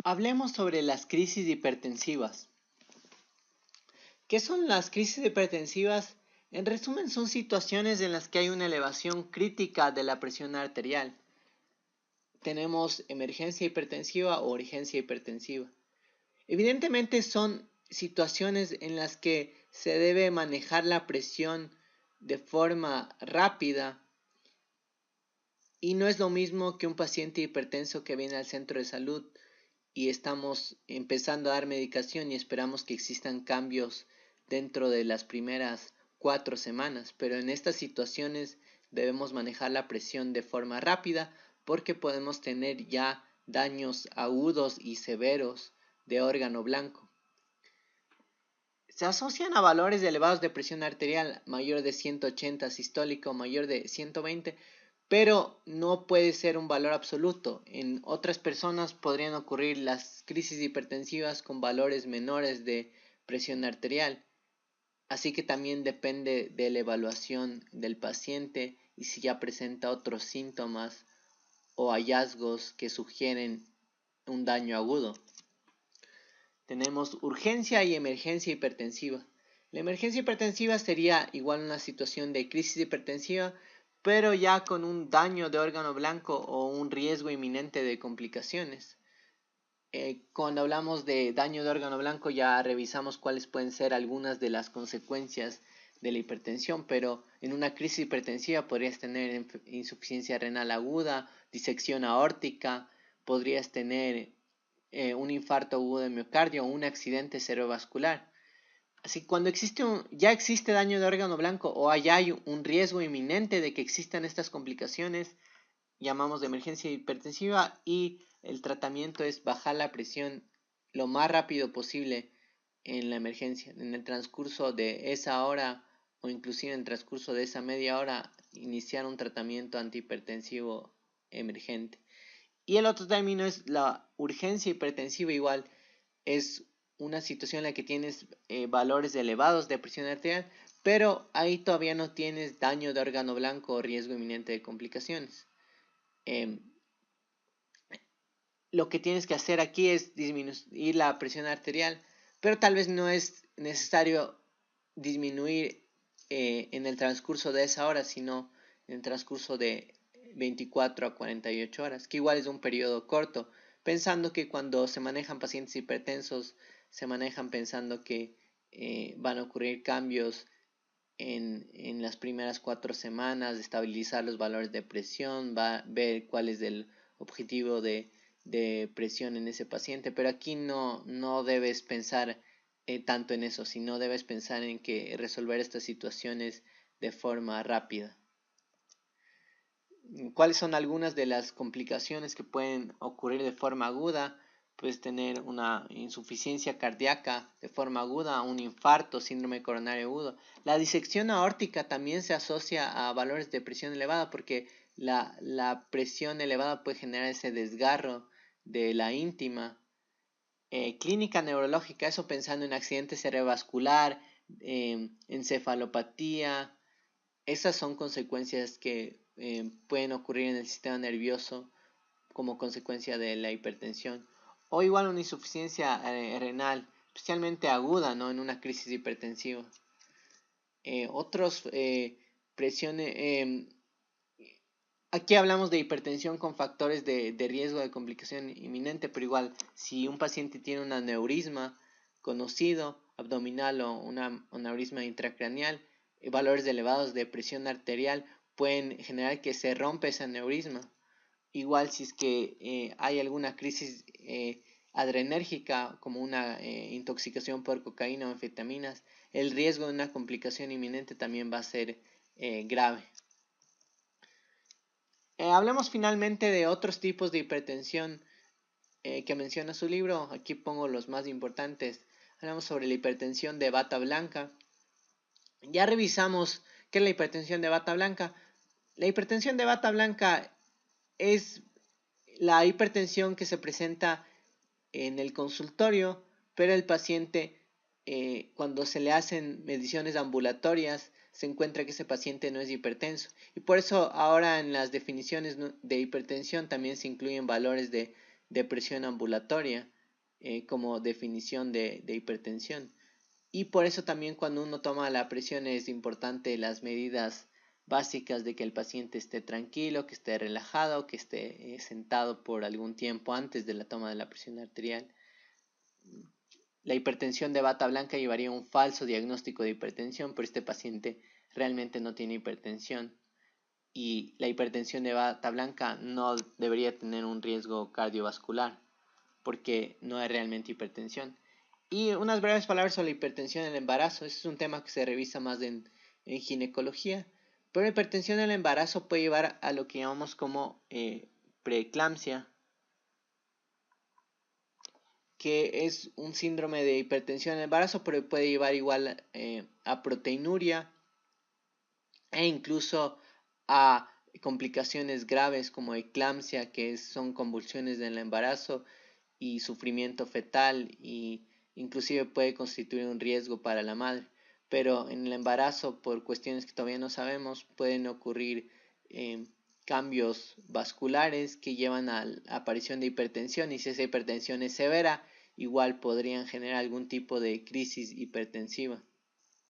Hablemos sobre las crisis hipertensivas. ¿Qué son las crisis hipertensivas? En resumen, son situaciones en las que hay una elevación crítica de la presión arterial. Tenemos emergencia hipertensiva o urgencia hipertensiva. Evidentemente son situaciones en las que se debe manejar la presión de forma rápida y no es lo mismo que un paciente hipertenso que viene al centro de salud y estamos empezando a dar medicación y esperamos que existan cambios dentro de las primeras 4 semanas, pero en estas situaciones debemos manejar la presión de forma rápida porque podemos tener ya daños agudos y severos de órgano blanco. Se asocian a valores elevados de presión arterial mayor de 180 sistólica o mayor de 120, pero no puede ser un valor absoluto. En otras personas podrían ocurrir las crisis hipertensivas con valores menores de presión arterial, así que también depende de la evaluación del paciente y si ya presenta otros síntomas o hallazgos que sugieren un daño agudo. Tenemos urgencia y emergencia hipertensiva. La emergencia hipertensiva sería igual una situación de crisis hipertensiva, pero ya con un daño de órgano blanco o un riesgo inminente de complicaciones. Cuando hablamos de daño de órgano blanco ya revisamos cuáles pueden ser algunas de las consecuencias de la hipertensión, pero en una crisis hipertensiva podrías tener insuficiencia renal aguda, disección aórtica, podrías tener un infarto agudo de miocardio o un accidente cerebrovascular. Así que cuando ya existe daño de órgano blanco o hay un riesgo inminente de que existan estas complicaciones, llamamos de emergencia hipertensiva y el tratamiento es bajar la presión lo más rápido posible en la emergencia. En el transcurso de esa hora o inclusive en el transcurso de esa media hora iniciar un tratamiento antihipertensivo emergente. Y el otro término es la urgencia hipertensiva, igual es una situación en la que tienes valores elevados de presión arterial, pero ahí todavía no tienes daño de órgano blanco o riesgo inminente de complicaciones. Lo que tienes que hacer aquí es disminuir la presión arterial, pero tal vez no es necesario disminuir en el transcurso de esa hora, sino en el transcurso de 24 a 48 horas, que igual es un periodo corto, pensando que cuando se manejan pacientes hipertensos, se manejan pensando que van a ocurrir cambios en las primeras 4 semanas, estabilizar los valores de presión, va a ver cuál es el objetivo de presión en ese paciente, pero aquí no debes pensar tanto en eso, sino debes pensar en que resolver estas situaciones de forma rápida. ¿Cuáles son algunas de las complicaciones que pueden ocurrir de forma aguda? Puedes tener una insuficiencia cardíaca de forma aguda, un infarto, síndrome coronario agudo. La disección aórtica también se asocia a valores de presión elevada porque la presión elevada puede generar ese desgarro de la íntima. Clínica neurológica, eso pensando en accidente cerebrovascular, encefalopatía. Esas son consecuencias que pueden ocurrir en el sistema nervioso como consecuencia de la hipertensión. O igual una insuficiencia renal, especialmente aguda, ¿no? En una crisis hipertensiva. Otros presiones. Aquí hablamos de hipertensión con factores de riesgo de complicación inminente, pero igual, si un paciente tiene un aneurisma conocido, abdominal o un aneurisma intracraneal, valores elevados de presión arterial pueden generar que se rompa ese aneurisma. Igual si es que hay alguna crisis adrenérgica como una intoxicación por cocaína o anfetaminas, el riesgo de una complicación inminente también va a ser grave. Hablemos finalmente de otros tipos de hipertensión que menciona su libro. Aquí pongo los más importantes. Hablamos sobre la hipertensión de bata blanca. Ya revisamos qué es la hipertensión de bata blanca. La hipertensión de bata blanca es la hipertensión que se presenta en el consultorio, pero el paciente cuando se le hacen mediciones ambulatorias se encuentra que ese paciente no es hipertenso y por eso ahora en las definiciones de hipertensión también se incluyen valores de depresión ambulatoria como definición de hipertensión. Y por eso también cuando uno toma la presión es importante las medidas básicas de que el paciente esté tranquilo, que esté relajado, que esté sentado por algún tiempo antes de la toma de la presión arterial. La hipertensión de bata blanca llevaría a un falso diagnóstico de hipertensión, pero este paciente realmente no tiene hipertensión. Y la hipertensión de bata blanca no debería tener un riesgo cardiovascular, porque no es realmente hipertensión. Y unas breves palabras sobre la hipertensión en el embarazo. Este es un tema que se revisa más en ginecología. Pero la hipertensión en el embarazo puede llevar a lo que llamamos como preeclampsia, que es un síndrome de hipertensión en el embarazo, pero puede llevar igual a proteinuria e incluso a complicaciones graves como eclampsia, que son convulsiones en el embarazo y sufrimiento fetal, y inclusive puede constituir un riesgo para la madre. Pero en el embarazo, por cuestiones que todavía no sabemos, pueden ocurrir cambios vasculares que llevan a la aparición de hipertensión, y si esa hipertensión es severa, igual podrían generar algún tipo de crisis hipertensiva.